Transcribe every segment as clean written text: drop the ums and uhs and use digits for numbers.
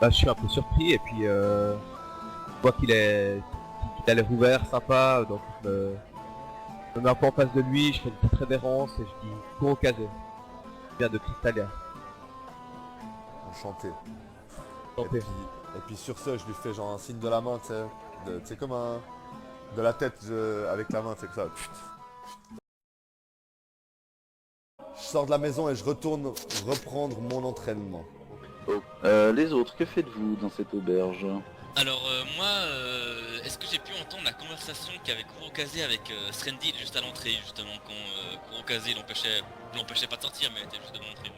Bah, je suis un peu surpris et puis je vois qu'il a l'air ouvert, sympa, donc je me mets un peu en face de lui, je fais une petite révérence et je dis Kurokage. Je viens de Crystalia. Enchanté. Santé. Et puis sur ce, je lui fais genre un signe de la main, tu sais. Tu sais, comme un. De la tête avec la main, c'est comme ça. Je sors de la maison et je retourne reprendre mon entraînement. Oh. Les autres, que faites-vous dans cette auberge? Alors moi, est-ce que j'ai pu entendre la conversation qu'avait Kurokaze avec Srendil juste à l'entrée, justement, quand Kurokaze l'empêchait pas de sortir, mais était juste devant l'entrée.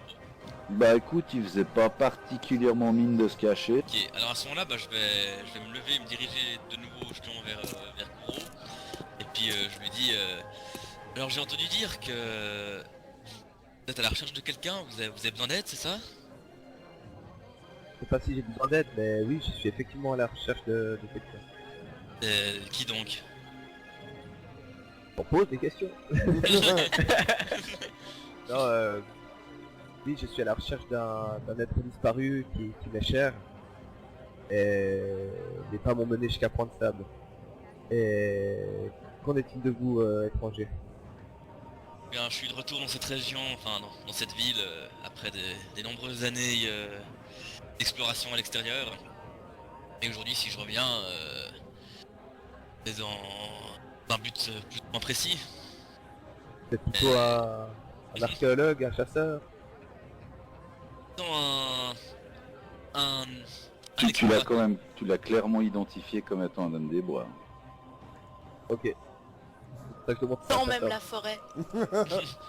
Bah écoute, il faisait pas particulièrement mine de se cacher. Ok, alors à ce moment-là, bah, je vais me lever et me diriger de nouveau justement vers Kuro. Et puis je lui dis, alors j'ai entendu dire que vous êtes à la recherche de quelqu'un, vous avez besoin d'aide, c'est ça? Je sais pas si j'ai besoin d'aide, mais oui, je suis effectivement à la recherche de quelqu'un. Qui donc? On pose des questions. Non, oui, je suis à la recherche d'un être disparu qui m'est cher. Et les pas m'ont mené jusqu'à Point de Sable. Et qu'en est-il de vous, étranger? Bien, je suis de retour dans cette région, enfin dans cette ville, après des nombreuses années d'exploration à l'extérieur. Et aujourd'hui, si je reviens, c'est dans un but plus ou moins précis. Vous êtes plutôt un archéologue, un chasseur? Dans un Tu l'as explorateur. quand même, tu l'as clairement identifié comme étant un homme des bois. Ok. C'est pour ça que je demande ça, Sans un même chasseur. la forêt.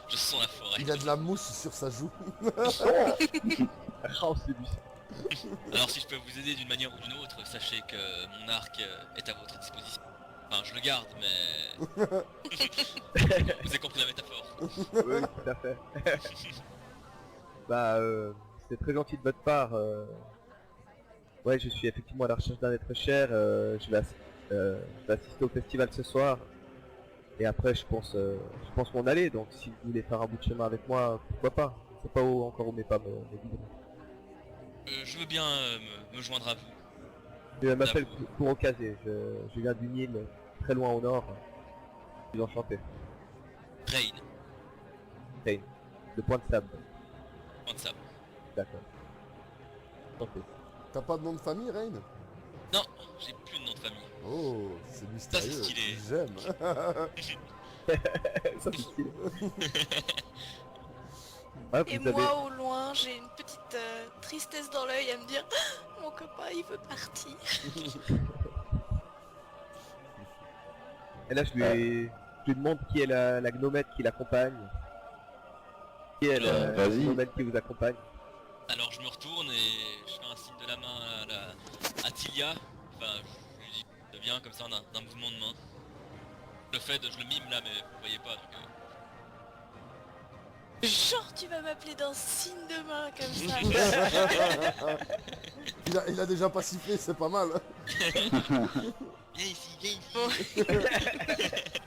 Je sens la forêt. Il a de la mousse sur sa joue. Oh, c'est lui. Alors si je peux vous aider d'une manière ou d'une autre, sachez que mon arc est à votre disposition. Enfin, je le garde, mais... vous avez compris la métaphore. Oui, tout à fait. Bah, c'est très gentil de votre part. Ouais, je suis effectivement à la recherche d'un être cher. Je vais assister au festival ce soir. Et après, je pense m'en aller. Donc, si vous voulez faire un bout de chemin avec moi, pourquoi pas. Je sais pas encore où mes pas me guideront. Je veux bien me joindre à vous. Je m'appelle Kurokaze. Je viens d'une île très loin au nord. Je suis enchanté. Rain, Rain. Le point de sable. point de sable. D'accord. Enchanté. T'as pas de nom de famille, Rain? Non, j'ai plus de nom de famille. Oh, c'est mystérieux. stylé. J'aime. Ça c'est stylé. Ouais, Et vous avez... moi, au loin, j'ai une petite tristesse dans l'œil à me dire mon copain, il veut partir. Et là, je lui demande qui est la gnomette qui l'accompagne. Qui est la Vas-y. gnomette qui vous accompagne. Alors je me retourne et je fais un signe de la main à Tilia. Enfin, je lui dis de viens comme ça d'un mouvement de main. Je le mime là, mais vous voyez pas. Donc, Genre, tu vas m'appeler d'un signe de main comme ça. Il a déjà pas sifflé, c'est pas mal. Viens ici, viens ici. Bon.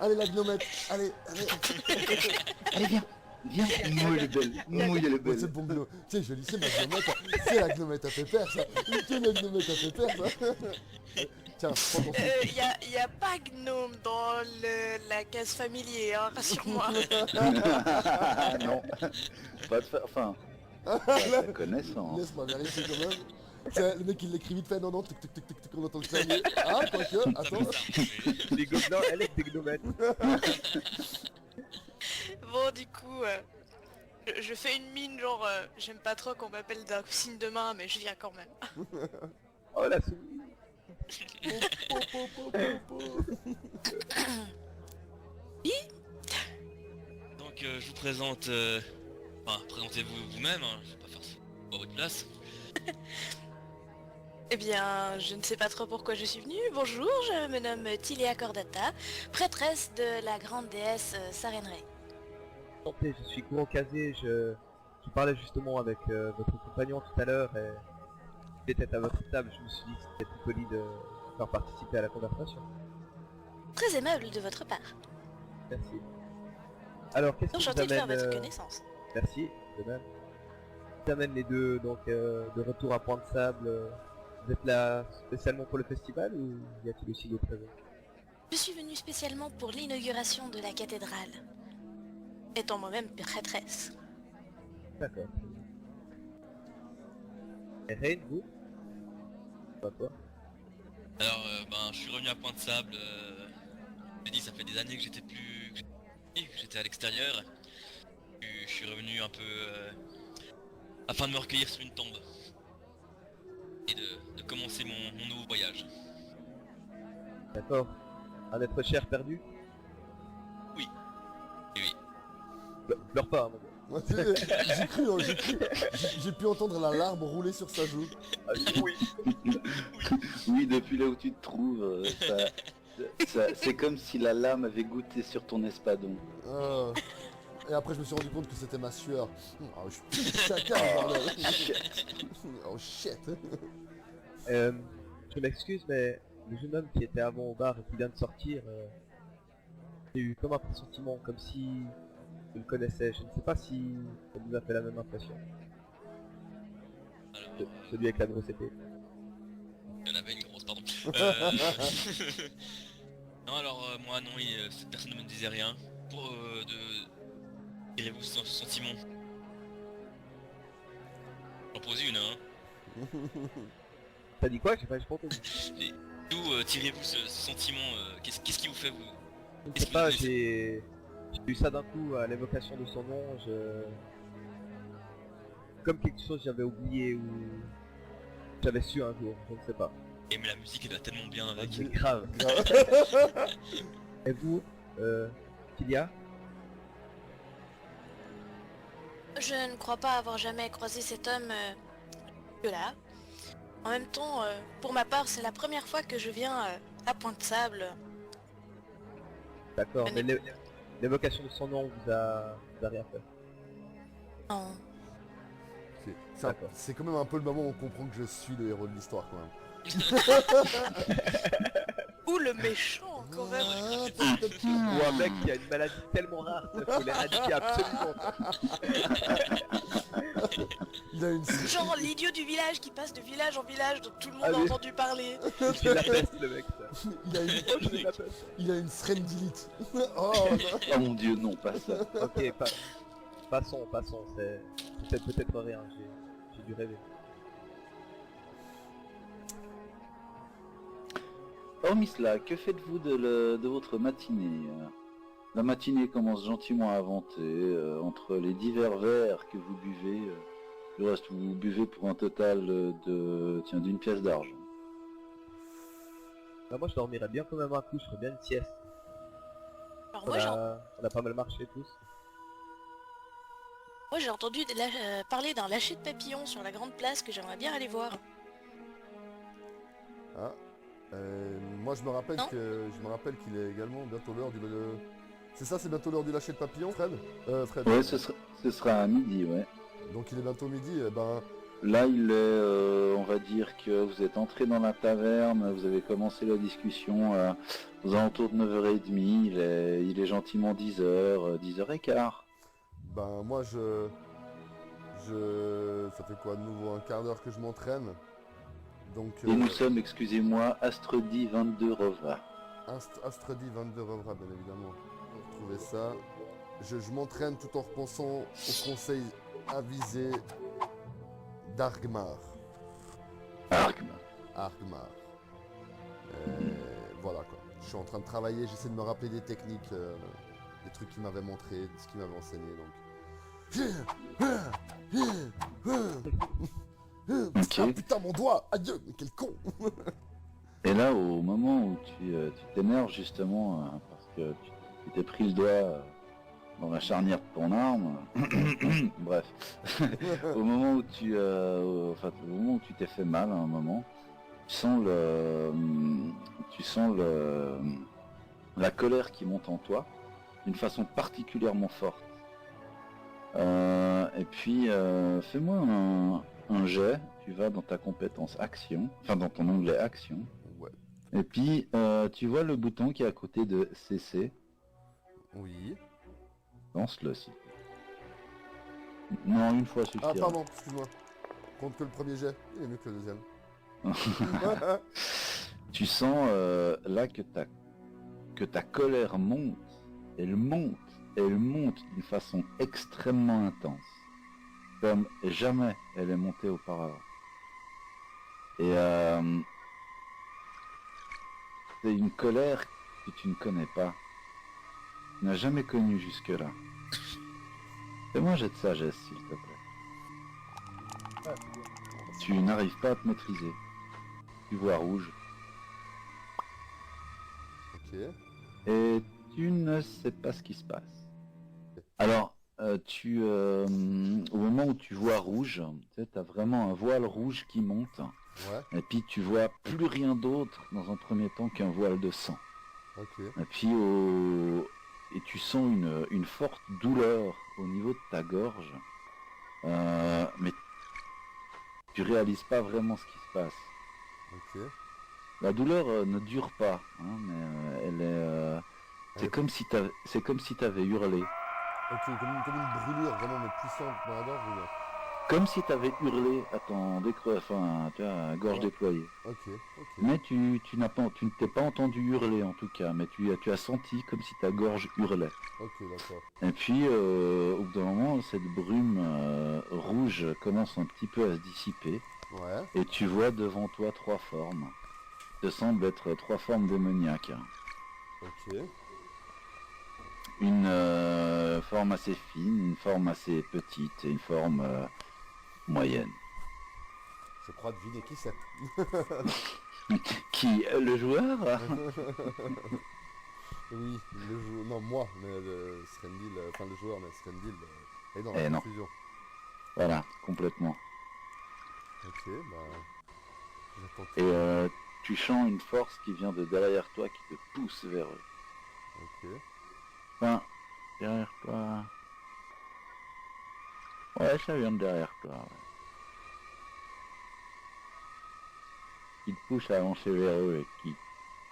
Allez, la gnomette. Allez, allez. Allez viens, viens, mouille les belles, mouille les Ouais, belles. c'est bon, gnome. Tu sais, je dis, c'est ma gnomette. C'est la gnomette à pépère, ça. C'est la gnomette à pépère, ça. Tiens, prends ton fils. Y a pas gnome dans la case familier, hein, rassure-moi. Non, pas de faire, enfin, pas de connaissance. Laisse-moi vérifier quand même. Tiens, le mec il l'écrit vite fait, non, non, tic tic tic tic tic, on entend le clavier. Ah, quoique, Ça attends. peut s'arranger. Les gobelins, elle est des gnomettes. Bon, du coup, je fais une mine, genre, j'aime pas trop qu'on m'appelle d'un signe de main, mais je viens quand même. Oh la souris. Po, po, po, po, po. Donc je vous présente... Enfin, présentez-vous vous-même, hein. Je vais pas faire ça à votre place. Eh bien, je ne sais pas trop pourquoi je suis venue. Bonjour, je me nomme Tilia Cordata, prêtresse de la grande déesse Sarenrae. Enchanté, je suis Kurokaze. Je parlais justement avec votre compagnon tout à l'heure et il était à votre table. Je me suis dit que c'était plus poli de faire participer à la conversation. Très aimable de votre part. Merci. Alors, qu'est-ce qui vous Enchantée de faire amène... votre connaissance. Merci, de même. Qui amène les deux donc de retour à Point de Sable Vous êtes là spécialement pour le festival ou y a-t-il aussi d'autres raisons? Je suis venue spécialement pour l'inauguration de la cathédrale, étant moi-même prêtresse. D'accord. Et Rain, vous? Pas toi? Alors, je suis revenu à Point-de-Sable. J'ai dit, ça fait des années que j'étais que j'étais à l'extérieur. Je suis revenu un peu afin de me recueillir sur une tombe et de commencer mon nouveau voyage. D'accord. Un être cher perdu? Oui. Et oui. Pleure pas, hein, mon gars. Ouais, j'ai cru, hein, j'ai pu entendre la larme rouler sur sa joue. Ah, oui. Oui, depuis là où tu te trouves, c'est comme si la lame avait goûté sur ton espadon. Ah. Et après je me suis rendu compte que c'était ma sueur. Oh, je pue le caca, bordel. Oh shit. Je m'excuse, mais le jeune homme qui était avant au bar et qui vient de sortir, j'ai eu comme un pressentiment, comme si je le connaissais. Je ne sais pas si ça vous a fait la même impression. Alors, Celui avec la grosse épée. il y en avait une grosse, pardon. Non, alors moi non, cette personne ne me disait rien. Pour direz-vous ce sentiment? J'en pose une, hein. T'as dit quoi? J'ai pas entendu. Et d'où tirez-vous ce sentiment? Qu'est-ce qui vous fait vous? Je ne Qu'est-ce sais qui pas, vous- j'ai eu ça d'un coup à l'évocation de son nom, comme quelque chose que j'avais oublié ou j'avais su un jour, je ne sais pas. Et mais la musique elle va tellement bien avec. C'est grave. Et vous, Kylia? Je ne crois pas avoir jamais croisé cet homme que là. En même temps, pour ma part, c'est la première fois que je viens à Point-de-Sable. D'accord, Mais mais l'évocation de son nom vous a rien fait. Non. D'accord. C'est quand même un peu le moment où on comprend que je suis le héros de l'histoire quand même. Ou le méchant, quand même. Ou un mec qui a une maladie tellement rare qu'il faut l'éradiquer absolument. Il a une... Genre l'idiot du village qui passe de village en village dont tout le monde Ah a oui. entendu parler. J'ai la peste le mec ça. Il a une... Oh, j'ai la peste. Il a une srendilite. Oh non. Oh mon dieu, non, pas ça. Ok, passons, c'est peut-être rien, j'ai dû rêver. Hormis cela, que faites-vous de votre matinée? La matinée commence gentiment à vanter, entre les divers verres que vous buvez. Le reste, vous buvez pour un total d'une pièce d'argent. Bah, moi je dormirais bien quand même un coup, je ferais bien une sieste. Alors On a pas mal marché tous. moi j'ai entendu parler d'un lâcher de papillons sur la grande place que j'aimerais bien aller voir. Ah. Moi je me rappelle Non. qu'il est également bientôt l'heure du... C'est ça, c'est bientôt l'heure du lâcher de papillon, Fred? Fred. Ouais, ce sera à midi, ouais. Donc il est bientôt midi, eh ben... Là, il est, on va dire que vous êtes entré dans la taverne, vous avez commencé la discussion aux alentours de 9h30, il est gentiment 10h, 10h15. Ben moi ça fait quoi de nouveau un quart d'heure que je m'entraîne. Donc Et nous sommes, excusez-moi, Astredi 22 Rova. Astredi 22 Revra, bien évidemment. Retrouvez ça. Je m'entraîne tout en repensant au conseil avisé d'Argmar. Argmar. Voilà quoi. Je suis en train de travailler, j'essaie de me rappeler des techniques, des trucs qu'il m'avait montré, de ce qu'il m'avait enseigné donc. Ok. Ah putain mon doigt! Adieu! Mais quel con! Et là, au moment où tu t'énerves justement, parce que tu t'es pris le doigt dans la charnière de ton arme, bref, au moment où au moment où tu t'es fait mal à un moment, tu sens la colère qui monte en toi d'une façon particulièrement forte. Et puis, fais-moi un jet, tu vas dans ta compétence action, enfin dans ton onglet action, Ouais. et puis tu vois le bouton qui est à côté de CC, Oui. lance-le s'il te plaît. Non, une fois suffira. Ah pardon, excuse-moi. Compte que le premier jet, il est mieux que le deuxième. Tu sens là que ta colère monte, elle monte, elle monte d'une façon extrêmement intense, comme jamais elle est montée auparavant. Et c'est une colère que tu ne connais pas, tu n'as jamais connue jusque-là. Fais-moi un jet de sagesse, s'il te plaît. Tu n'arrives pas à te maîtriser. Tu vois rouge. Ok. Et tu ne sais pas ce qui se passe. Alors, au moment où tu vois rouge, tu sais, t'as vraiment un voile rouge qui monte. Ouais. Et puis tu vois plus rien d'autre dans un premier temps qu'un voile de sang. Ok. Et puis et tu sens une forte douleur au niveau de ta gorge. Mais tu réalises pas vraiment ce qui se passe. Ok. La douleur ne dure pas, hein, mais elle est. C'est comme si t'avais hurlé. Ok, comme une brûlure vraiment mais puissante dans la gorge ou bien? Comme si t'avais hurlé à ton enfin, tu vois, à gorge Ouais. déployée. Ok, ok. Mais tu ne t'es pas entendu hurler en tout cas, mais tu as senti comme si ta gorge hurlait. Ok, d'accord. Et puis au bout d'un moment, cette brume rouge commence un petit peu à se dissiper, Ouais. et tu vois devant toi trois formes. Ce semblent être trois formes démoniaques. Ok. Une forme assez fine, une forme assez petite et une forme moyenne. Je crois deviner qui c'est. Qui le joueur? Oui, le joueur. Non, moi, mais Srendil, enfin le joueur, mais Srendil est dans Eh la non. confusion. Voilà, complètement. Ok, bah. J'attends Et que. tu sens une force qui vient de derrière toi qui te pousse vers eux. Ok. Enfin, derrière toi. Ouais, ça vient de derrière toi. Ouais. Qui te pousse à avancer vers eux et qui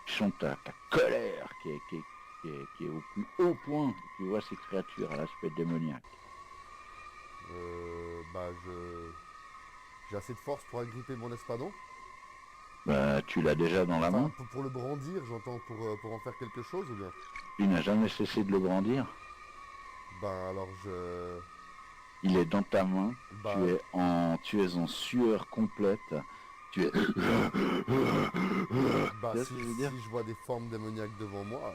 sent ta colère qui est au plus haut point. Tu vois ces créatures à l'aspect démoniaque. Bah, j'ai assez de force pour agripper mon espadon. Bah, tu l'as déjà dans la Enfin, main. pour le brandir, j'entends, pour en faire quelque chose ou bien? Tu n'as jamais cessé de le brandir. Ben alors je. Il est dans ta main. Bah, Tu es en sueur complète. Tu es. bah Tu vois si, ce que je veux dire si je vois des formes démoniaques devant moi,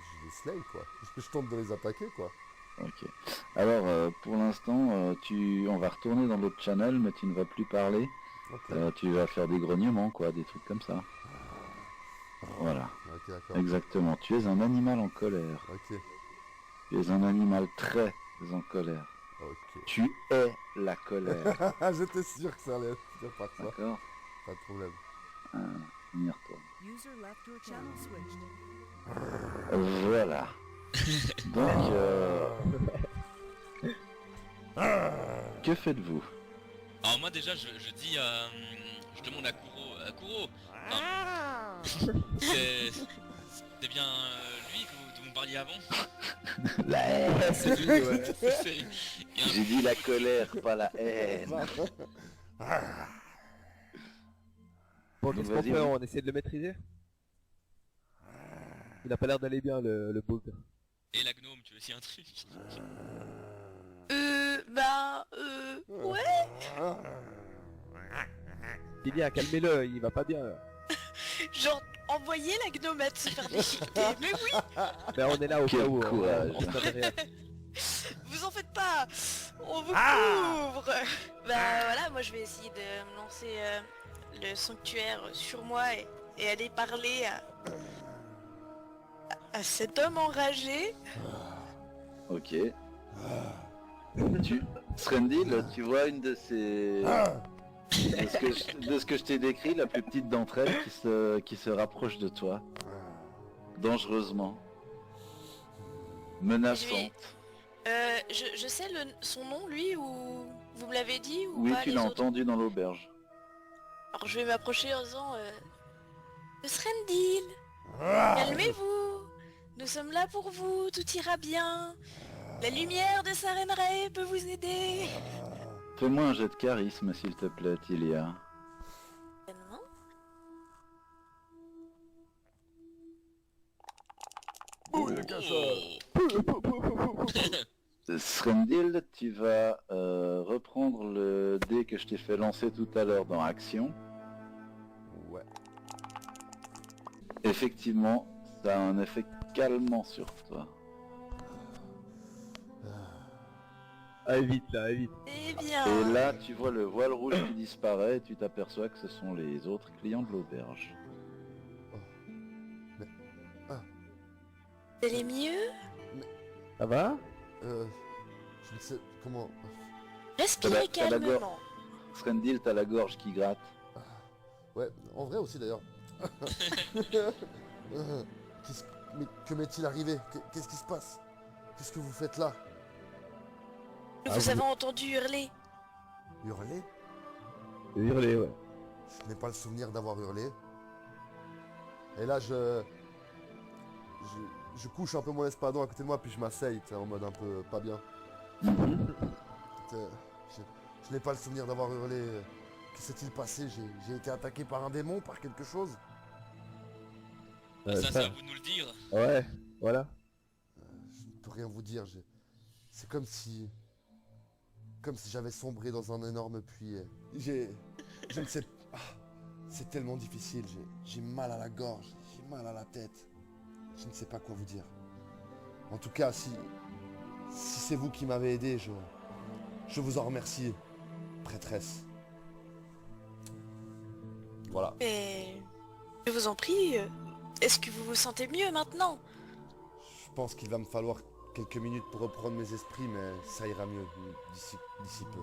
je les slay quoi. Je tente de les attaquer quoi. Ok. Alors, pour l'instant, on va retourner dans l'autre channel, mais tu ne vas plus parler. Ok. Tu vas faire des grognements, quoi, des trucs comme ça. Voilà. Ok, d'accord. Exactement. Tu es un animal en colère. Ok. Tu es un animal très en colère. Ok. Tu es la colère. J'étais sûr que ça allait finir par ça. D'accord. Pas de problème. On y retourne. User left your channel switched. Voilà. Donc, que faites-vous? Alors moi déjà je dis je demande à Kuro, c'est bien lui dont vous me parliez avant. La haine. C'est lui, ouais. C'est- J'ai dit la colère, pas la haine. Bon, qu'est-ce qu'on Vas-y, fait? oui. On essaie de le maîtriser? Il a pas l'air d'aller bien, le bougre. Et la gnome, tu veux aussi un truc? Ouais. Il dit, calmez-le, il va pas bien. Là. Genre, envoyer la gnomette se faire déchiqueter. Mais oui, Ben, on est là au Quel cas où. courage. On savait rien. vous en faites pas. On vous couvre. Bah voilà, moi je vais essayer de me lancer le sanctuaire sur moi et aller parler à cet homme enragé. Ok. Srendil, tu vois une de ces... De ce que je t'ai décrit, la plus petite d'entre elles qui se rapproche de toi. Dangereusement. Menaçante. Je sais son nom lui ou vous me l'avez dit ou Oui, pas tu les l'as autres? entendu dans l'auberge. Alors je vais m'approcher en disant Srendil, calmez-vous. Nous sommes là pour vous, tout ira bien. La lumière de Sarenrae peut vous aider. Fais-moi un jet de charisme, s'il te plaît, Tilia. Ouh, le cachot. Srendil, tu vas reprendre le dé que je t'ai fait lancer tout à l'heure dans Action. Ouais. Effectivement, ça a un effet calmant sur toi. Allez vite là, allez vite. Eh bien. Et là, tu vois le voile rouge qui disparaît et tu t'aperçois que ce sont les autres clients de l'auberge. Vous allez mieux? Ça va? Je ne sais comment... Respirez T'as la gorge. calmement. Srendil, t'as la gorge qui gratte. Ouais, en vrai aussi d'ailleurs. Mais que m'est-il arrivé? Qu'est-ce qui se passe? Qu'est-ce que vous faites là? Nous Ah, vous vous- avons entendu hurler. Hurler? Hurler, ouais. Je n'ai pas le souvenir d'avoir hurlé. Et là, je couche un peu mon espadon à côté de moi, puis je m'asseye, tu sais, en mode un peu pas bien. Tu sais, je n'ai pas le souvenir d'avoir hurlé. Que s'est-il passé? J'ai été attaqué par un démon, par quelque chose? Ça, c'est ça- à vous de nous le dire. Ouais, voilà. Je ne peux rien vous dire. C'est comme si j'avais sombré dans un énorme puits. Je ne sais... Ah, c'est tellement difficile. J'ai mal à la gorge, j'ai mal à la tête. Je ne sais pas quoi vous dire. En tout cas, si c'est vous qui m'avez aidé, je vous en remercie, prêtresse. Voilà. Mais je vous en prie. Est-ce que vous vous sentez mieux maintenant? Je pense qu'il va me falloir quelques minutes pour reprendre mes esprits, mais ça ira mieux d'ici peu.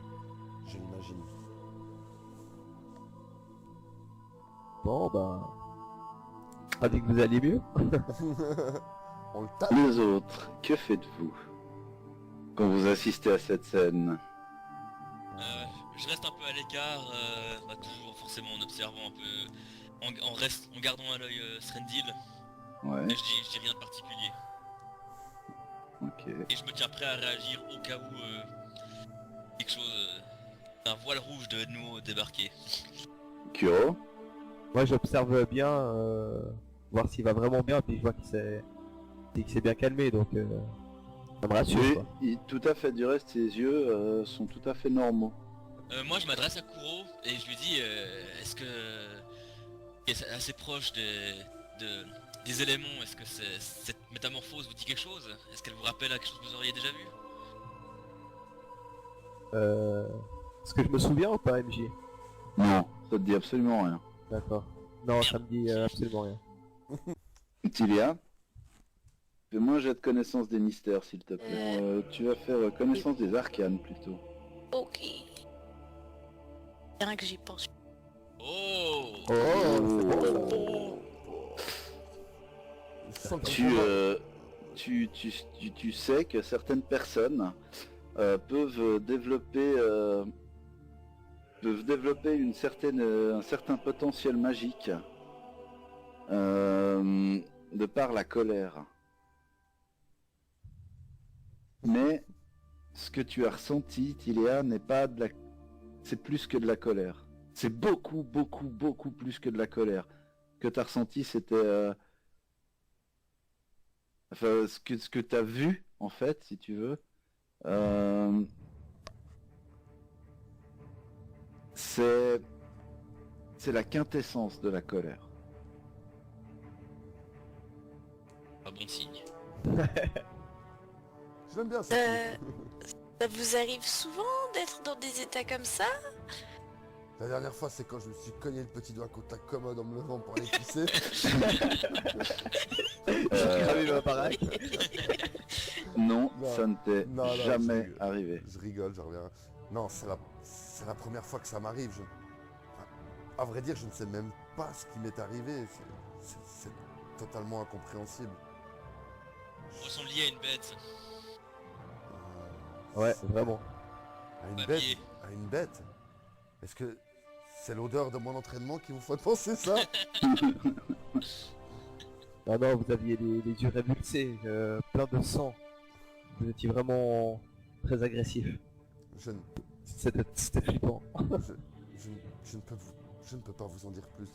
Je l'imagine. Bon, ben... On dit que vous allez mieux? On le tape. Les autres, que faites-vous quand vous assistez à cette scène? Je reste un peu à l'écart, toujours forcément en observant un peu, en gardant à l'œil Srendil, Ouais, mais je dis rien de particulier. ok. Et je me tiens prêt à réagir au cas où quelque chose, un voile rouge de nous débarquer. Kuro? Moi j'observe bien, voir s'il va vraiment bien, puis je vois qu'il s'est bien calmé, donc ça me rassure Oui, quoi. tout à fait, du reste, ses yeux sont tout à fait normaux. Moi je m'adresse à Kuro et je lui dis est-ce que est assez proche des éléments, est-ce que cette métamorphose vous dit quelque chose? Est-ce qu'elle vous rappelle à quelque chose que vous auriez déjà vu? Est-ce que je me souviens ou pas, MJ? Non, ça te dit absolument rien. D'accord. Non, ça me dit absolument rien. Tilia, fais-moi un jet de connaissance des mystères, s'il te plaît. Tu vas faire connaissance des arcanes, plutôt. Ok. Rien que j'y pense. Oh, Oh, Sans que Tu sais que certaines personnes peuvent développer un certain potentiel magique de par la colère. Mais ce que tu as ressenti, Tilia, n'est pas de la... C'est plus que de la colère. C'est beaucoup, beaucoup, beaucoup plus que de la colère. Ce que tu as ressenti, c'était... Enfin, ce que tu as vu, en fait, si tu veux, c'est la quintessence de la colère. pas bon signe. Je l'aime bien ça. Ça vous arrive souvent d'être dans des états comme ça? La dernière fois, c'est quand je me suis cogné le petit doigt contre la commode en me levant pour aller pisser. Cramer ma baraque. Non, Non, ça ne t'est non, non, jamais je- arrivé. Je rigole, je reviens. Non, c'est la première fois que ça m'arrive. Enfin, à vrai dire, je ne sais même pas ce qui m'est arrivé. C'est totalement incompréhensible. Ils sont liés à une bête. Euh, Ouais, vraiment. À une Papier. bête. À une bête. Est-ce que c'est l'odeur de mon entraînement qui vous fait penser ça? Ah non, vous aviez les yeux révulsés, plein de sang. Vous étiez vraiment très agressif. Je ne, C'était flippant. je ne peux pas vous en dire plus.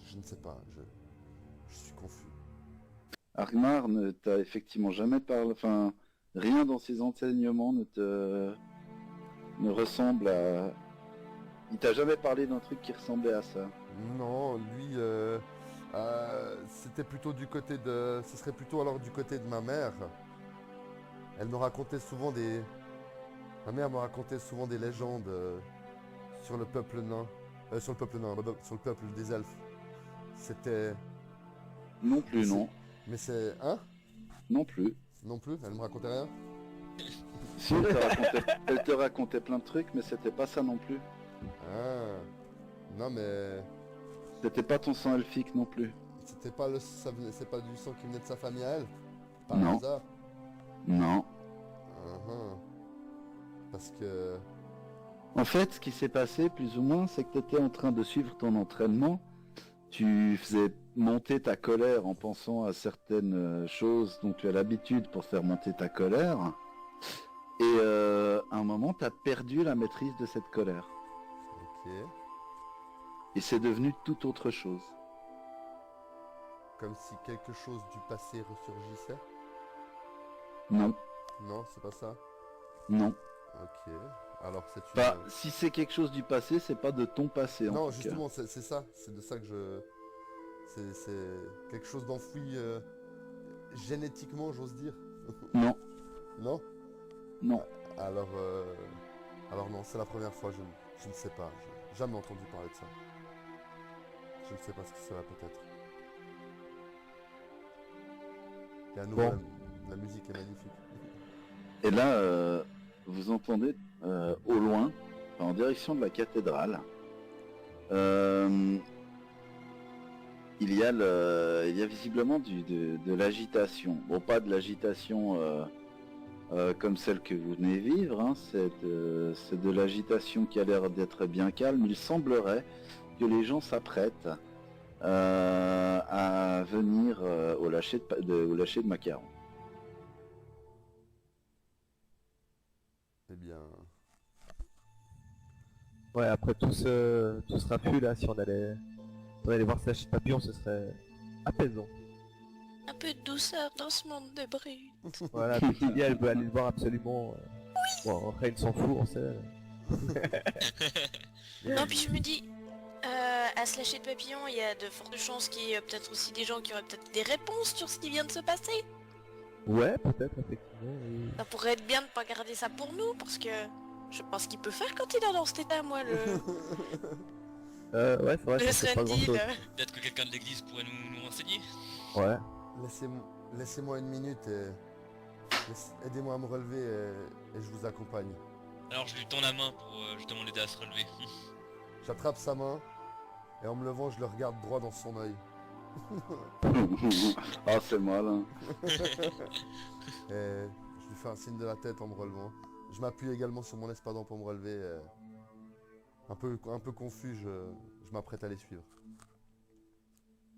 Je ne sais pas. Je suis confus. Argmar ne t'a effectivement jamais parlé, enfin, rien dans ses enseignements ne ressemble à... Il t'a jamais parlé d'un truc qui ressemblait à ça. Non, lui, c'était plutôt du côté de... Ce serait plutôt alors du côté de ma mère. Elle me racontait souvent des... Ma mère me racontait souvent des légendes sur le peuple nain. Sur le peuple nain, sur le peuple des elfes. C'était... Non plus, C'est- non. Mais c'est... Hein? Non plus. Non plus? Elle me racontait rien? Si, elle te racontait plein de trucs, mais c'était pas ça non plus. Ah... Non mais... C'était pas ton sang elfique non plus. C'était pas le... C'est pas du sang qui venait de sa famille à elle? Par Non. hasard? Non. Uhum. Parce que... En fait, ce qui s'est passé, plus ou moins, c'est que tu étais en train de suivre ton entraînement. Tu faisais monter ta colère en pensant à certaines choses dont tu as l'habitude pour faire monter ta colère. Et à un moment, tu as perdu la maîtrise de cette colère. Ok. Et c'est devenu tout autre chose. Comme si quelque chose du passé ressurgissait? Non, Non, c'est pas ça? non. Ok. Alors c'est une... Pas, si c'est quelque chose du passé, c'est pas de ton passé en Non, tout justement, c'est ça. C'est de ça que je... C'est quelque chose d'enfoui génétiquement, j'ose dire. cas. Non, Non? non. Alors non, c'est la première fois, je ne sais pas. J'ai jamais entendu parler de ça. Je ne sais pas ce que cela peut être. Et à nouveau, Bon. la musique est magnifique. Et là, vous entendez au loin, en direction de la cathédrale, il y a visiblement de l'agitation. Bon, pas de l'agitation comme celle que vous venez vivre, hein, c'est de l'agitation qui a l'air d'être bien calme. Il semblerait que les gens s'apprêtent à venir au lâcher de Macaron. Eh bien... Ouais, après tout ce raffut là, si on allait voir Slash Papillon, ce serait apaisant. Un peu de douceur dans ce monde de bruit. Voilà, puis Tilia, elle veut aller le voir absolument. Bon, après, il s'en fout, on sait. Non, puis je me dis, à se lâcher de papillon, il y a de fortes chances qu'il y ait peut-être aussi des gens qui auraient peut-être des réponses sur ce qui vient de se passer. Ouais, peut-être, effectivement. Oui. Ça pourrait être bien de pas garder ça pour nous, parce que je pense qu'il peut faire quand il est dans cet état, moi, le Ouais, c'est vrai, ça fait pas grand Srendil. chose. Peut-être que quelqu'un de l'église pourrait nous renseigner. Ouais. Laissez-moi une minute et... Aidez-moi à me relever et je vous accompagne. Alors je lui tends la main pour justement l'aider à se relever. J'attrape sa main et en me levant, je le regarde droit dans son œil. Ah, c'est malin. Et je lui fais un signe de la tête en me relevant. Je m'appuie également sur mon espadon pour me relever. Un peu confus, je m'apprête à les suivre.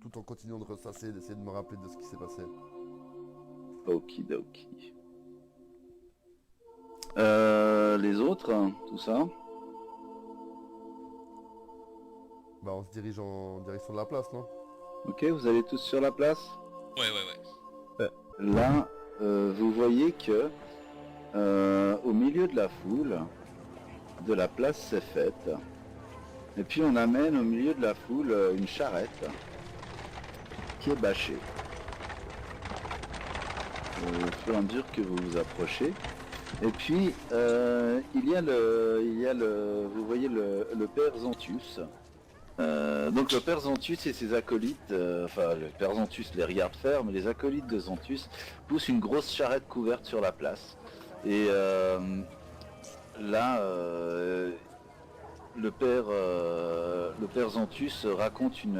Tout en continuant de ressasser, d'essayer de me rappeler de ce qui s'est passé. Okidoki. Les autres, tout ça. Bah on se dirige en direction de la place, non? Ok, vous allez tous sur la place. Ouais. Là, vous voyez que au milieu de la foule, de la place s'est faite. Et puis on amène au milieu de la foule une charrette qui est bâchée. Au fur et à mesure que vous vous approchez. Et puis vous voyez le père Xanthus. Donc le père Xanthus et ses acolytes, enfin le père Xanthus les regarde faire, mais les acolytes de Xanthus poussent une grosse charrette couverte sur la place. Et là, le père Xanthus raconte il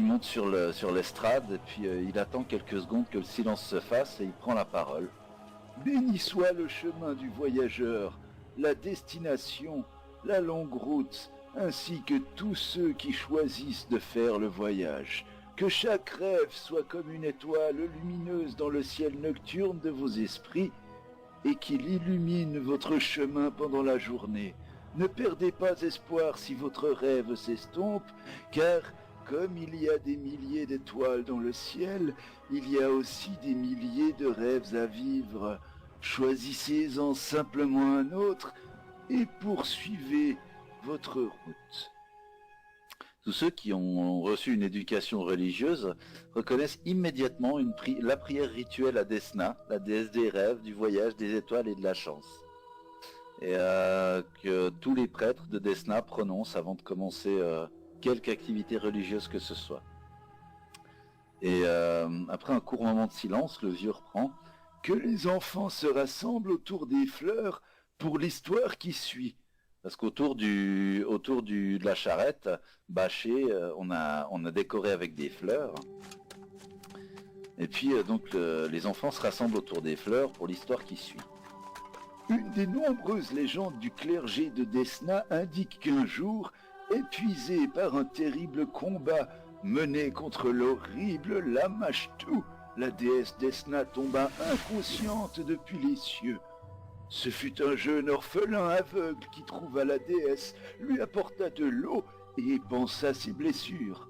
monte sur l'estrade et puis il attend quelques secondes que le silence se fasse et il prend la parole. Béni soit le chemin du voyageur, la destination, la longue route, ainsi que tous ceux qui choisissent de faire le voyage. Que chaque rêve soit comme une étoile lumineuse dans le ciel nocturne de vos esprits et qu'il illumine votre chemin pendant la journée. Ne perdez pas espoir si votre rêve s'estompe, car comme il y a des milliers d'étoiles dans le ciel, il y a aussi des milliers de rêves à vivre. Choisissez-en simplement un autre et poursuivez votre route. Tous ceux qui ont reçu une éducation religieuse reconnaissent immédiatement la prière rituelle à Desna, la déesse des rêves, du voyage, des étoiles et de la chance. Et que tous les prêtres de Desna prononcent avant de commencer quelque activité religieuse que ce soit. Et après un court moment de silence, le vieux reprend « Que les enfants se rassemblent autour des fleurs pour l'histoire qui suit ». Parce qu'autour de la charrette bâchée, on a décoré avec des fleurs. Et puis donc les enfants se rassemblent autour des fleurs pour l'histoire qui suit. Une des nombreuses légendes du clergé de Desna indique qu'un jour, épuisé par un terrible combat mené contre l'horrible Lamashtu, la déesse Desna tomba inconsciente depuis les cieux. Ce fut un jeune orphelin aveugle qui trouva la déesse, lui apporta de l'eau et pansa ses blessures.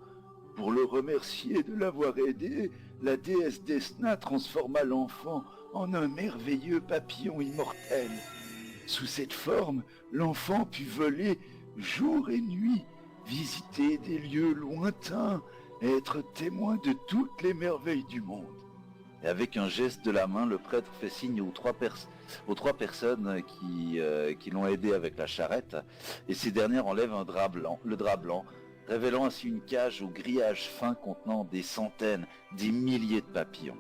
Pour le remercier de l'avoir aidé, la déesse Desna transforma l'enfant en un merveilleux papillon immortel. Sous cette forme, l'enfant put voler jour et nuit, visiter des lieux lointains, être témoin de toutes les merveilles du monde. Et avec un geste de la main, le prêtre fait signe aux trois personnes qui l'ont aidé avec la charrette, et ces dernières enlèvent le drap blanc, révélant ainsi une cage au grillage fin contenant des centaines, des milliers de papillons.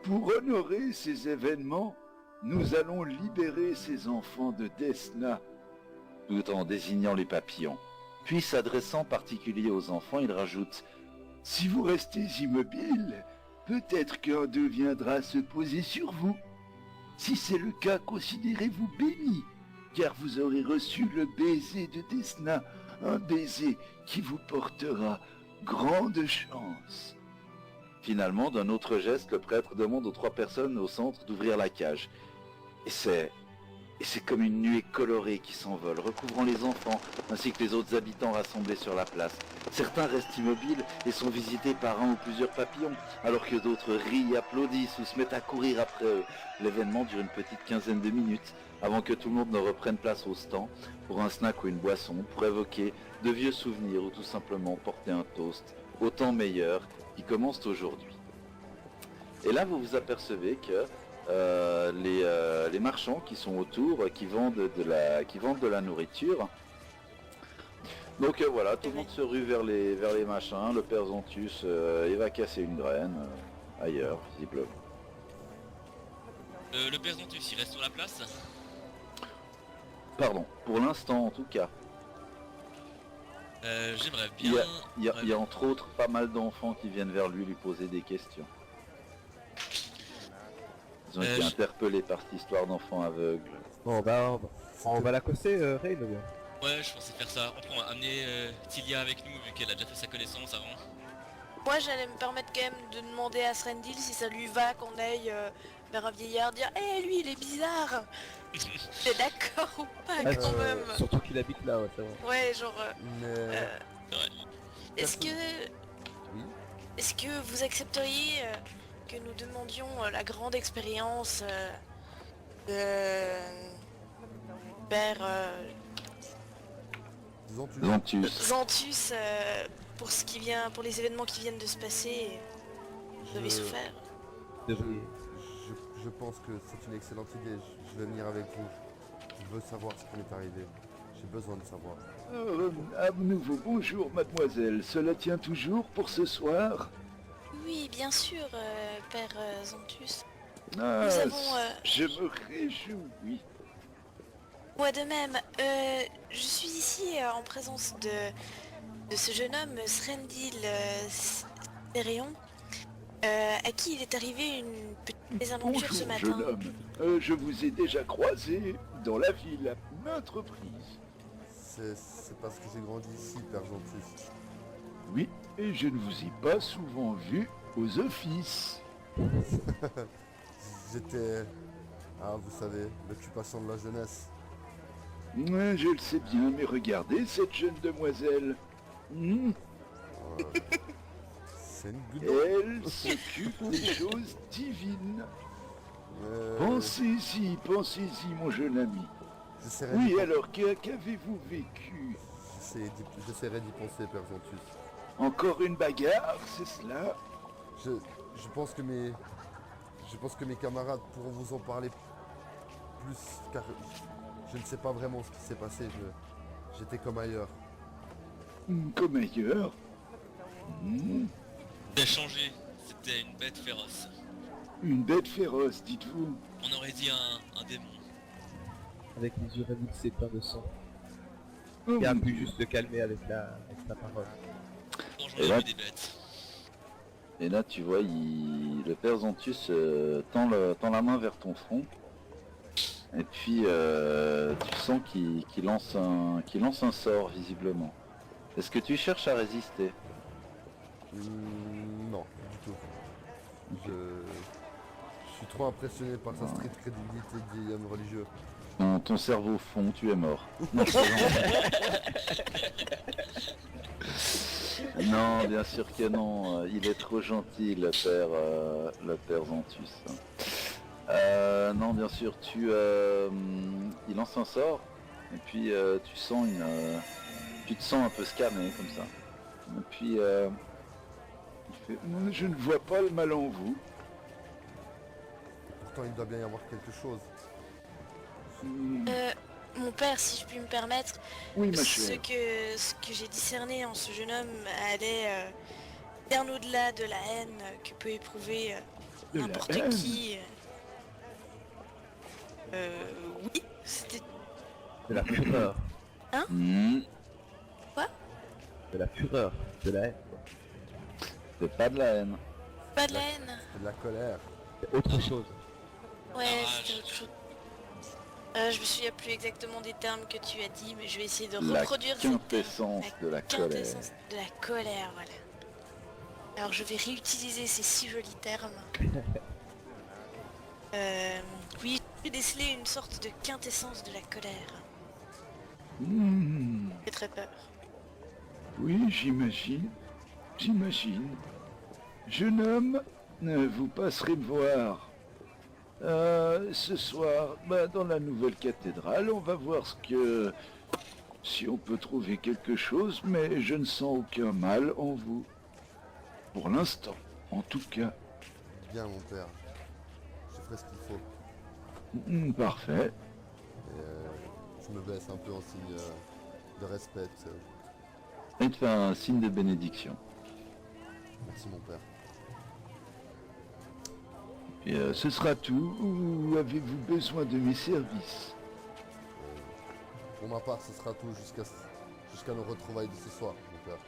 Pour honorer ces événements, nous allons libérer ces enfants de Desna, tout en désignant les papillons. Puis s'adressant en particulier aux enfants, il rajoute « Si vous restez immobiles, peut-être qu'un d'eux viendra se poser sur vous. Si c'est le cas, considérez-vous bénis, car vous aurez reçu le baiser de Desna, un baiser qui vous portera grande chance. » Finalement, d'un autre geste, le prêtre demande aux trois personnes au centre d'ouvrir la cage. Et c'est comme une nuée colorée qui s'envole, recouvrant les enfants ainsi que les autres habitants rassemblés sur la place. Certains restent immobiles et sont visités par un ou plusieurs papillons, alors que d'autres rient, applaudissent ou se mettent à courir après eux. L'événement dure une petite quinzaine de minutes, avant que tout le monde ne reprenne place au stand pour un snack ou une boisson, pour évoquer de vieux souvenirs ou tout simplement porter un toast au temps meilleur qui commence aujourd'hui. Et là, vous vous apercevez que les marchands qui sont autour, qui vendent de la nourriture. Donc voilà, tout le monde se rue vers les machins. Le père Zantus, il va casser une graine ailleurs, visiblement. Le père Zantus, il reste sur la place? Pardon, pour l'instant en tout cas. J'aimerais bien... Il y a entre autres pas mal d'enfants qui viennent vers lui poser des questions. Ils ont été interpellés par cette histoire d'enfants aveugles. Bon bah on va l'accoster, Ray, le gars. Ouais, je pensais faire ça. On va amener Tilia avec nous vu qu'elle a déjà fait sa connaissance avant. Moi j'allais me permettre quand même de demander à Srendil si ça lui va qu'on aille vers un vieillard dire « Eh lui il est bizarre !» T'es d'accord ou pas quand même? Surtout qu'il habite là, ouais, c'est vrai. Ouais, genre... Mais... Est-ce que... Oui. Est-ce que vous accepteriez que nous demandions la grande expérience de... Père... Zantus. Zantus pour ce qui vient, pour les événements qui viennent de se passer, vous avez souffert. Je pense que c'est une excellente idée. Je vais venir avec vous. Je veux savoir ce qui m'est arrivé. J'ai besoin de savoir. À nouveau bonjour mademoiselle, cela tient toujours pour ce soir? Oui, bien sûr, Père Zantus. Ah, Nous avons... je me réjouis. Moi de même, je suis ici en présence de ce jeune homme, Srendil Sterion, à qui il est arrivé une petite mésaventure ce matin. Bonjour jeune homme, je vous ai déjà croisé dans la ville à maintes reprises. C'est parce que j'ai grandi ici, Père Zantus. Oui, et je ne vous ai pas souvent vu aux offices. J'étais... Ah, vous savez, l'occupation de la jeunesse. Ouais, je le sais bien, mais regardez cette jeune demoiselle. C'est une good Elle s'occupe des choses divines. Pensez-y, mon jeune ami. J'essaierai Oui, d'y- alors, qu'avez-vous vécu? j'essaierai d'y penser, Père Ventus. Encore une bagarre, c'est cela? Je pense que mes camarades pourront vous en parler plus, car je ne sais pas vraiment ce qui s'est passé. J'étais comme ailleurs. Comme ailleurs. Il a changé, c'était une bête féroce. Une bête féroce, dites-vous. On aurait dit un démon. Avec les yeux révulsés pleins de sang. Oh, Et a mon pu Dieu. juste le calmer avec sa parole. Bon, j'en Et ai là- vu des bêtes. Et là, tu vois, le père Zantus tend la main vers ton front. Et puis, tu sens qu'il lance un sort, visiblement. Est-ce que tu cherches à résister? Non, du tout. Je suis trop impressionné par sa stricte crédibilité de vieil homme religieux. Ton cerveau fond, tu es mort. Non, je plaisante. Non, bien sûr que non. Il est trop gentil, le père Zantus. Non, bien sûr, il lance un sort, et puis tu te sens un peu scanné comme ça. Et puis, il fait, je ne vois pas le mal en vous. Pourtant, il doit bien y avoir quelque chose. Mon père, si je puis me permettre, Oui, ma ce chère. que j'ai discerné en ce jeune homme allait bien au-delà de la haine que peut éprouver De la n'importe haine. qui. Oui, c'était De la fureur. Hmm, De la fureur. De la haine. c'est pas de la haine. pas de la haine. C'est de la colère. C'est autre chose. Ouais, Ah, c'était je- autre chose. Je me souviens plus exactement des termes que tu as dit, mais je vais essayer de La reproduire ces termes. quintessence de la colère. Quintessence de la colère, voilà. Alors je vais réutiliser ces si jolis termes. Oui, j'ai décelé une sorte de quintessence de la colère. Hmm, J'ai très peur. oui, j'imagine. Jeune homme, vous passerez me voir. Ce soir, dans la nouvelle cathédrale, on va voir si on peut trouver quelque chose, mais je ne sens aucun mal en vous. Pour l'instant, en tout cas. Bien, mon père. Je ferai ce qu'il faut. Parfait. Et, je me baisse un peu en signe de respect. Et te faire un signe de bénédiction. Merci, mon père. Et ce sera tout, ou avez-vous besoin de mes services? Pour ma part, ce sera tout jusqu'à nos retrouvailles de ce soir, mon père.